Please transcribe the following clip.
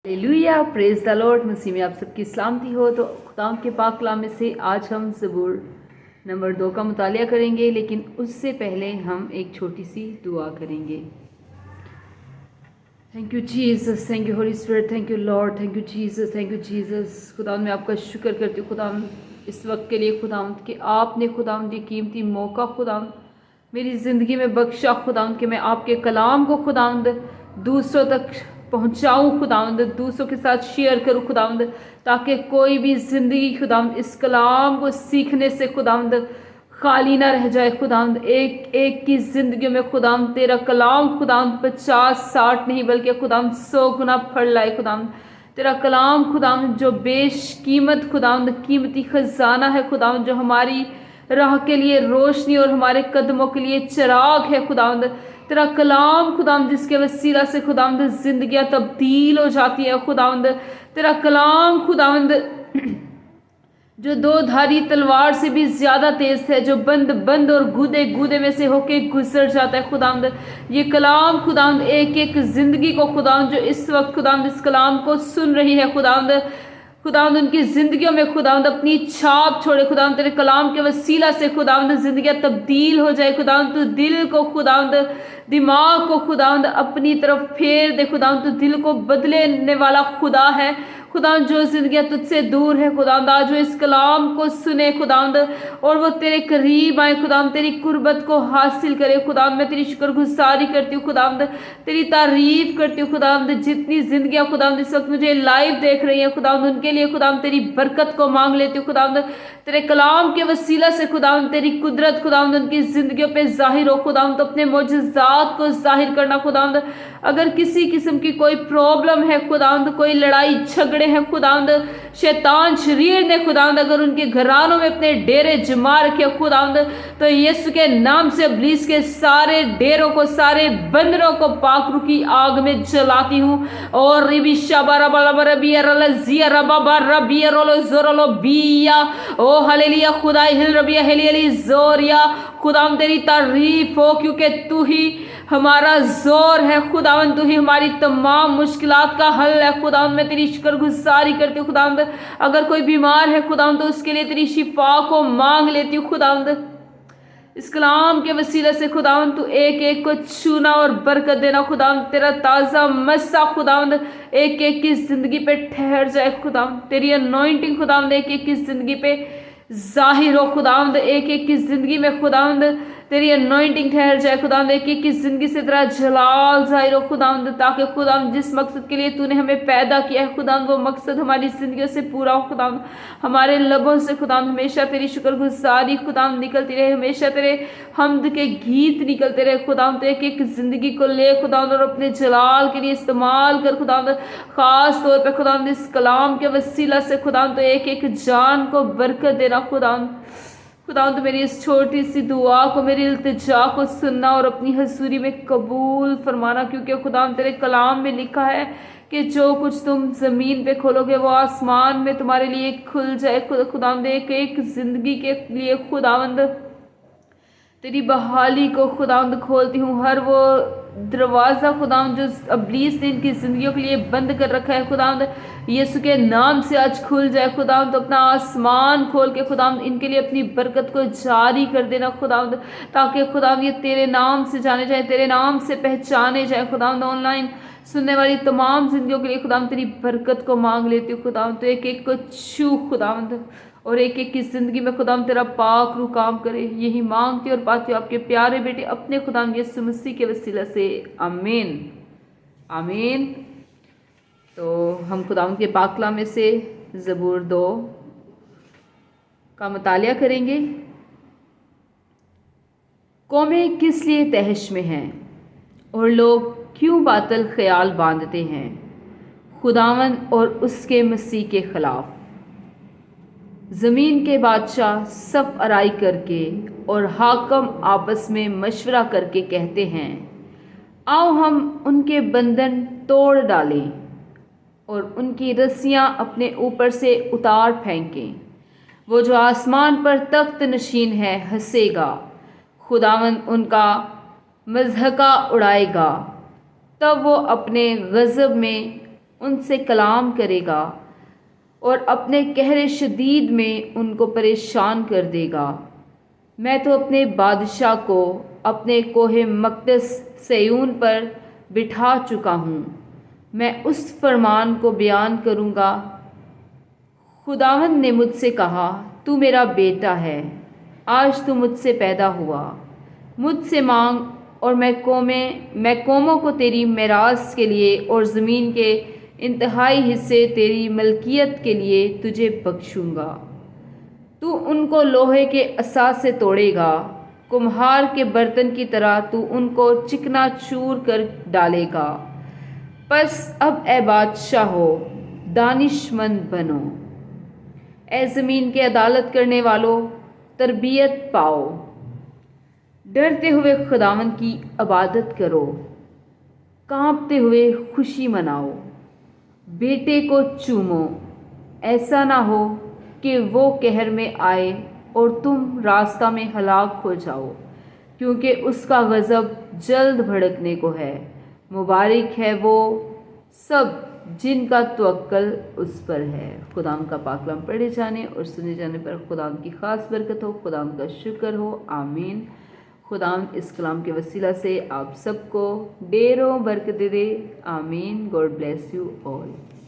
Hallelujah, praise the lord. मसीह में आप सबकी सलामती हो। तो खुदा के पाक कलाम में से आज हम ज़बूर नंबर 2 का मुतालिया करेंगे, लेकिन उससे पहले हम एक छोटी सी दुआ करेंगे। Thank you Jesus, thank you Holi spirit, thank you Lord, thank you Jesus, thank you Jesus. खुदा मैं आपका शुक्र करती हूँ खुदा इस वक्त के लिए खुदा कि आपने खुदा ये कीमती मौका खुदा मेरी ज़िंदगी में बख्शा खुदा कि मैं आपके कलाम को खुदा दूसरों तक पहुँचाऊँ खुदावंद, दूसरों के साथ शेयर करूँ खुदावंद, ताकि कोई भी ज़िंदगी खुदावंद इस कलाम को सीखने से खुदावंद खाली ना रह जाए खुदावंद। एक एक की ज़िंदगी में खुदावंद तेरा कलाम खुदावंद 50-60 नहीं बल्कि खुदावंद 100 गुना फल लाए खुदावंद। तेरा कलाम खुदावंद जो बेशकीमत खुदावंद कीमती खजाना है खुदावंद, जो हमारी राह के लिए रोशनी और हमारे कदमों के लिए चिराग है खुदावंद। तेरा कलाम खुदावंद जिसके वसीला से खुदावंद जिंदगियां तब्दील हो जाती है खुदावंद। तेरा कलाम खुदावंद जो दो धारी तलवार से भी ज्यादा तेज है, जो बंद बंद और गूदे गूदे में से होके गुजर जाता है खुदावंद। ये कलाम खुदावंद एक एक जिंदगी को खुदावंद जो इस वक्त खुदावंद इस कलाम को सुन रही है खुदावंद उनकी ज़िंदगियों में खुदावंद अपनी छाप छोड़े खुदावंद। तेरे कलाम के वसीला से खुदावंद ज़िंदगियाँ तब्दील हो जाए खुदावंद। तू दिल को खुदावंद, दिमाग को खुदावंद अपनी तरफ फेर दे खुदावंद। तू दिल को बदलने वाला खुदा है खुदावंद। जो ज़िंदगियाँ तुझसे दूर है खुदावंद, आज वो इस कलाम को सुने खुदावंद और वो तेरे करीब आए खुदावंद, तेरी कुर्बत को हासिल करे खुदावंद। मैं तेरी शुक्रगुजारी करती हूँ खुदावंद, तेरी तारीफ करती हूँ खुदावंद। जितनी ज़िंदगियाँ खुदावंद इस वक्त मुझे लाइव देख रही हैं खुदावंद, उनके लिए खुदावंद तेरी बरकत को मांग लेती हूँ खुदावंद। तेरे कलाम के वसीला से खुदावंद तेरी कुदरत खुदावंद उनकी ज़िंदगियों पे जाहिर हो खुदावंद। तो अपने मोजज़ात को जाहिर करना खुदावंद। अगर किसी किस्म की कोई प्रॉब्लम है खुदावंद, कोई लड़ाई झगड़े हैं खुदावंद, शैतान शरीर ने खुदावंद अगर उनके घरानों में अपने डेरे जमा रखे खुदावंद, तो यीशु के नाम से इब्लीस के सारे डेरों को, सारे बंदरों को पाकरू की आग में जलाती हूँ। और रिबी शबारा बाला बिया रलजिया रबाबा रबिया रोलो जोरोलो बिया ओ हालेलुया खुदाई हिल रबिया हेलियली जोरिया। खुदावंद तेरी तारीफ हो क्योंकि तू ही हमारा जोर है खुदावंद, तू ही हमारी तमाम मुश्किलात का हल है खुदावंद। मैं तेरी शुक्रगुजारी करती हूँ खुदावंद। अगर कोई बीमार है खुदावंद तो उसके लिए तेरी शिफा को मांग लेती हूँ खुदावंद। इस कलाम के वसीले से खुदावंद तू एक एक को छूना और बरकत देना खुदावंद। तेरा ताज़ा मस्सा खुदावंद एक एक की ज़िंदगी पे ठहर जाए खुदावंद। तेरी अनॉइंटिंग खुदावंद एक एक की ज़िंदगी पे जाहिर हो खुदावंद। एक एक की ज़िंदगी में खुदावंद तेरी अनॉइंटिंग ठहर जाए खुदावंद। एक एक की ज़िंदगी से तेरा जलाल जाहिर हो खुदावंद, ताकि खुदावंद जिस मकसद के लिए तूने हमें पैदा किया है खुदावंद वो मकसद हमारी ज़िंदगियों से पूरा हो खुदावंद। हमारे लबों से खुदावंद हमेशा तेरी शुक्रगुजारी खुदावंद निकलती रहे, हमेशा तेरे हमद के गीत निकलते रहे खुदावंद। तो एक एक ज़िंदगी को ले खुदावंद और अपने जलाल के लिए इस्तेमाल कर खुदावंद। ख़ास तौर पर खुदावंद इस कलाम के वसीला से खुदावंद तो एक एक जान को बरकत देना खुदावंद। खुदावंद मेरी इस छोटी सी दुआ को, मेरी इल्तिजा को सुनना और अपनी हजूरी में कबूल फरमाना, क्योंकि खुदावंद तेरे कलाम में लिखा है कि जो कुछ तुम ज़मीन पे खोलोगे वो आसमान में तुम्हारे लिए खुल जाए खुदावंद। एक एक ज़िंदगी के लिए खुदावंद तेरी बहाली को खुदावंद खोलती हूँ। हर वो दरवाज़ा खुदावंद जो इब्लीस ने इनकी ज़िंदगियों के लिए बंद कर रखा है खुदावंद, यीशु के नाम से आज खुल जाए खुदावंद। तो अपना आसमान खोल के खुदावंद इनके लिए अपनी बरकत को जारी कर देना खुदावंद, ताकि खुदावंद ये तेरे नाम से जाने जाए, तेरे नाम से पहचाने जाए खुदावंद। ऑनलाइन सुनने वाली तमाम जिंदगियों के लिए खुदावंद तेरी बरकत को मांग लेती हूँ खुदावंद। तो एक एक को छू खुदावंद और एक एक की ज़िंदगी में खुदावंद तेरा पाक रूह काम करे। यही मांगती और पाती हूँ आपके प्यारे बेटे अपने खुदावंद यीशु मसीह के वसीला से, आमीन आमीन। तो हम खुदावंद के पाक कलाम में से ज़बूर 2 का मुतालिया करेंगे। कौमें किस लिए तहश में हैं और लोग क्यों बातिल ख्याल बांधते हैं खुदावंद और उसके मसीह के ख़िलाफ़। ज़मीन के बादशाह सफ अराई करके और हाकम आपस में मशवरा करके कहते हैं, आओ हम उनके बंधन तोड़ डालें और उनकी रस्सियाँ अपने ऊपर से उतार फेंकें। वो जो आसमान पर तख्त नशीन है हंसेगा, खुदावंद उनका मज़हका उड़ाएगा। तब वो अपने गज़ब में ان سے کلام کرے گا اور اپنے قہر شدید میں ان کو پریشان کر دے گا۔ میں تو اپنے بادشاہ کو اپنے کوہ مقدس صیون پر بٹھا چکا ہوں، میں اس فرمان کو بیان کروں گا۔ خداوند نے مجھ سے کہا، تو میرا بیٹا ہے، آج تو مجھ سے پیدا ہوا۔ مجھ سے مانگ اور میں قوموں کو تیری میراث کے لیے اور زمین کے انتہائی حصے تیری ملکیت کے لیے تجھے بخشوں گا۔ تو ان کو لوہے کے عصا سے توڑے گا، کمہار کے برتن کی طرح تو ان کو چکنا چور کر ڈالے گا۔ پس اب اے بادشاہ ہو، دانش مند بنو، اے زمین کے عدالت کرنے والوں، تربیت پاؤ۔ ڈرتے ہوئے خداوند کی عبادت کرو، کانپتے ہوئے خوشی مناؤ۔ بیٹے کو چومو، ایسا نہ ہو کہ وہ قہر میں آئے اور تم راستہ میں ہلاک ہو جاؤ، کیونکہ اس کا غضب جلد بھڑکنے کو ہے۔ مبارک ہے وہ سب جن کا توکل اس پر ہے۔ خداوند کا پاک کلام پڑھے جانے اور سنے جانے پر خداوند کی خاص برکت ہو، خداوند کا شکر ہو، آمین۔ خداوند اس کلام کے وسیلہ سے آپ سب کو ڈھیروں برکت دے، آمین۔ God bless you all.